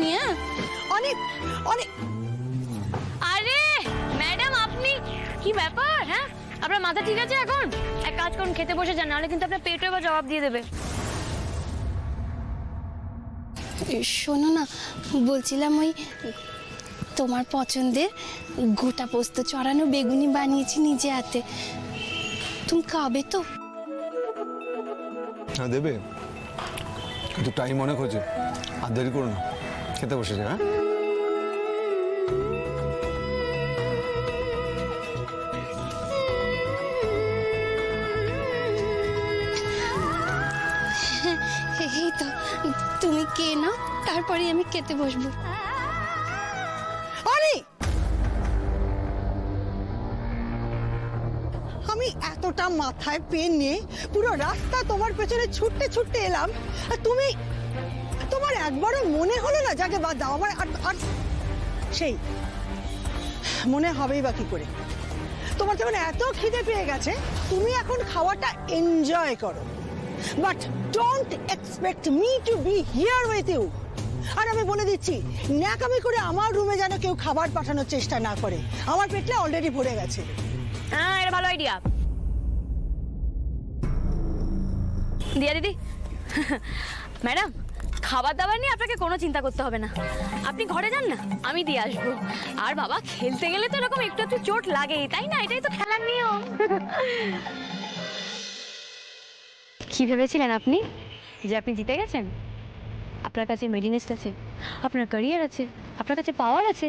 নি। হ্যাঁ অনেক অনেক। আরে ম্যাডাম আপনি কি ব্যাপার? হ্যাঁ আপনার মাথা ঠিক আছে এখন? এক কাজ করুন, খেতে বসে যান, নাহলে কিন্তু আপনার পেটও এবার জবাব দিয়ে দেবে। শোনো না, বলছিলাম ওই তোমার পছন্দের গোটা পোস্ত চড়ানো বেগুনি বানিয়েছি নিজে হাতে, তুমি খাবে তো? হ্যাঁ দেবে, কিন্তু টাইম অনেক হয়েছে, আর দেরি করো না, খেতে বসে যা। এই তো, তুমি কে না, তারপরে আমি খেতে বসবো। আরে আমি এতটা মাথায় পেন নিয়ে পুরো রাস্তা তোমার পেছনে ছুটতে ছুটতে এলাম, আর তুমি, তোমার একবারও মনে হলো না যাকে বাদ দাও আমার? আর সেই মনে হবেই বা কি করে? তোমার যখন এত খিদে পেয়ে গেছে, তুমি এখন খাওয়াটা এনজয় করো, but don't expect me to be here with you. আর আমি বলে দিচ্ছি, ন্যাকামি করে আমার রুমে যেন কেউ খাবার পাঠানোর চেষ্টা না করে, আমার পেটটা অলরেডি ভরে গেছে। হ্যাঁ এটা ভালো আইডিয়া। দিয়া দিদি ম্যাডাম, খাবার দাবার নিয়ে আপনাকে কোনো চিন্তা করতে হবে না, আপনি ঘরে যান না, আমি দিয়ে আসবো। আর বাবা, খেলতে গেলে তো এরকম একটু একটু চোট লাগেই, তাই না? এটাই তো খেলার নিয়ম। কি ভেবেছিলেন আপনি যে আপনি জিতে গেছেন? আপনার কাছে মেডিনেস আছে, আপনার ক্যারিয়ার আছে, আপনার কাছে পাওয়ার আছে,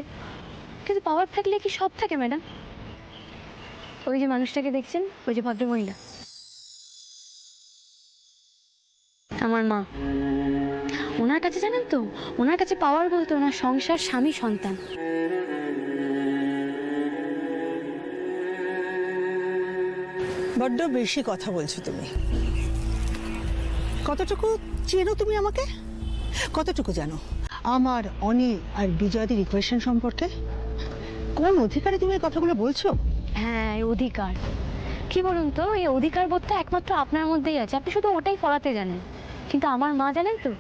কিন্তু পাওয়ার থাকলে কি সব থাকে ম্যাডাম? ওই যে মানুষটাকে দেখছেন, ওই যে ভদ্রমহিলা, আমার মা, ওনার কাছে জানেন তো, ওনার কাছে পাওয়ার বলতে ওনার সংসার, স্বামী, সন্তান। বড্ড বেশি কথা বলছো তুমি। কতটুকু চেনো তুমি আমাকে? কতটুকু জানো আমার, অনিল আর বিজয়াদির ইকুয়েশন সম্পর্কে? কোন অধিকারে তুমি এই কথাগুলো বলছো? হ্যাঁ, এই অধিকার কি বলুন তো, এই অধিকার বোধটা একমাত্র আপনার মধ্যেই আছে, আপনি শুধু ওটাই ফলাতে জানেন। কিন্তু আমার মা জানেন তো,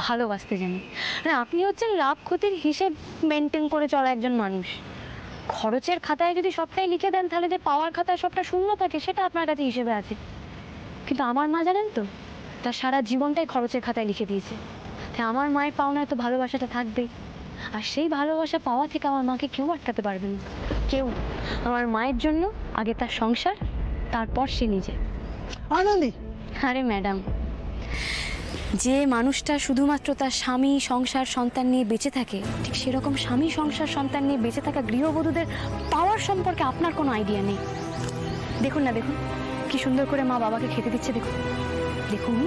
ভালোবাসতে জানেন। মানে আপনি হচ্ছেন লাভ ক্ষতির হিসেব মেনটেন করে চলা একজন মানুষ। খরচের খাতায় যদি সবটাই লিখে দেন, তাহলে যে পাওয়ার খাতায় সবটা শূন্য থাকে, সেটা আপনার কাছে হিসেবে আছে। কিন্তু আমার মা জানেন তো, তার সারা জীবনটাই খরচের খাতায় লিখে দিয়েছে। তাই আমার মায়ের পাওনায় তো ভালোবাসাটা থাকবেই, আর সেই ভালোবাসা পাওয়া থেকে আমার মাকে কেউ আটকাতে পারবে না, কেউ। আমার মায়ের জন্য আগে তার সংসার, তারপর সে নিজে। আনন্দে। আরে ম্যাডাম, যে মানুষটা শুধুমাত্র তার স্বামী, সংসার, সন্তান নিয়ে বেঁচে থাকে, ঠিক সেরকম স্বামী, সংসার, সন্তান নিয়ে বেঁচে থাকা গৃহবধূদের পাওয়ার সম্পর্কে আপনার কোনো আইডিয়া নেই। দেখুন না, দেখুন কি সুন্দর করে মা বাবাকে খেতে দিচ্ছে, দেখুন দেখুন,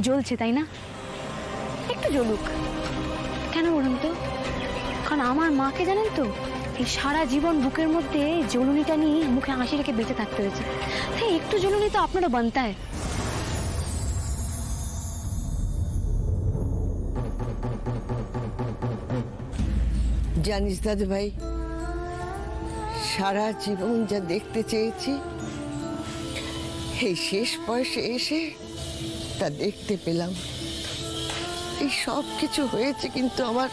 জ্বলছে তাই না? একটু জ্বলুক, কেন বলুন তো? কারণ আমার মাকে জানেন তো, এই সারা জীবন বুকের মধ্যে জ্বলুনিটা নিয়ে মুখে হাসি রেখে বেঁচে থাকতে হয়েছে। হ্যাঁ, একটু জ্বলুনি তো আপনারও বানতে হয়। জানিস দাদু ভাই, সারা জীবন যা দেখতে চেয়েছি, এই শেষ বয়সে এসে তা দেখতে পেলাম। এই সব কিছু হয়েছে কিন্তু আমার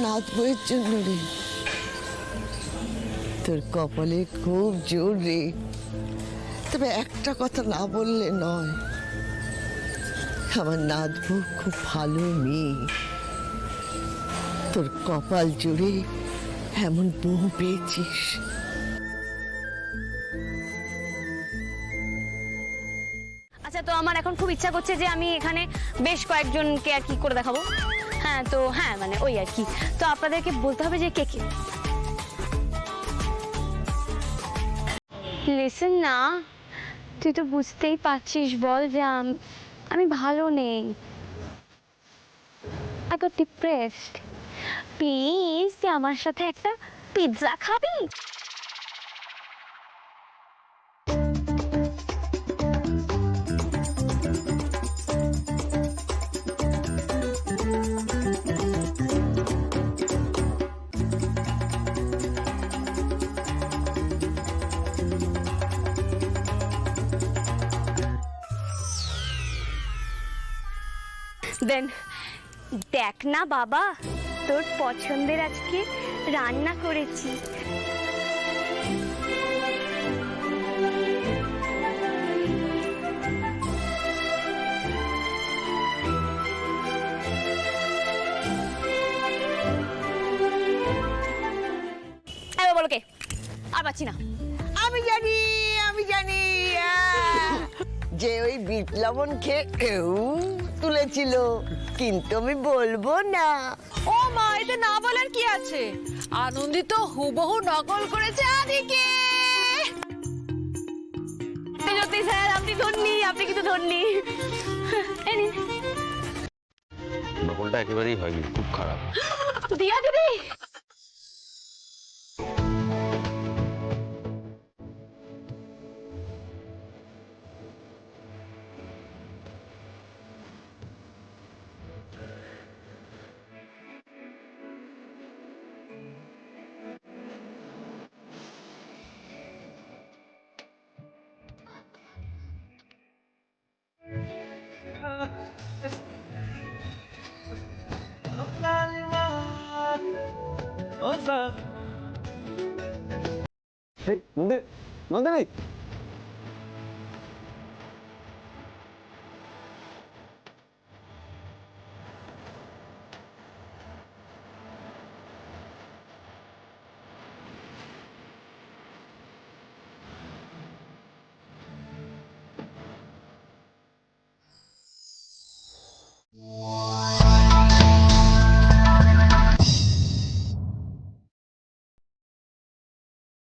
নাত বইয়ের জন্য রে। তোর কপালে খুব জোর রে, তবে একটা কথা না বললে নয়, আমার নাত বউ খুব ভালো মেয়ে। তোর কপাল জুড়ে এমন বউ পেয়েছিস। আচ্ছা, তো আমার এখন খুব ইচ্ছা করছে যে আমি এখানে বেশ কয়েকজনকে আর কি করে দেখাবো। হ্যাঁ, তো হ্যাঁ মানে ওই আর কি, তো আপনাদেরকে বলতে হবে যে কে কে। লিসেন না, তুই তো বুঝতেই পারছিস, বল যে আমি ভালো নেই, I got depressed. প্লিজ তুই আমার সাথে একটা পিৎজা খাবি? দেন দেখ না বাবা, তোর পছন্দের আজকে রান্না করেছি। বলোকে আর পাচ্ছি না। আমি জানি যে ওই বিট লবণ খেয়ে কেউ তুলেছিল, কিন্তু আমি বলবো না। ও মা, এতে না বলার কি আছে? আনন্দিত হুবহু নকল করেছে আদিকে। সত্যি স্যার, আপনি ধন্যি, আপনি কিন্তু ধন্যি। নকলটা একেবারেই হয়নি, খুব খারাপ। দিয়া দিদি, নন্দিনী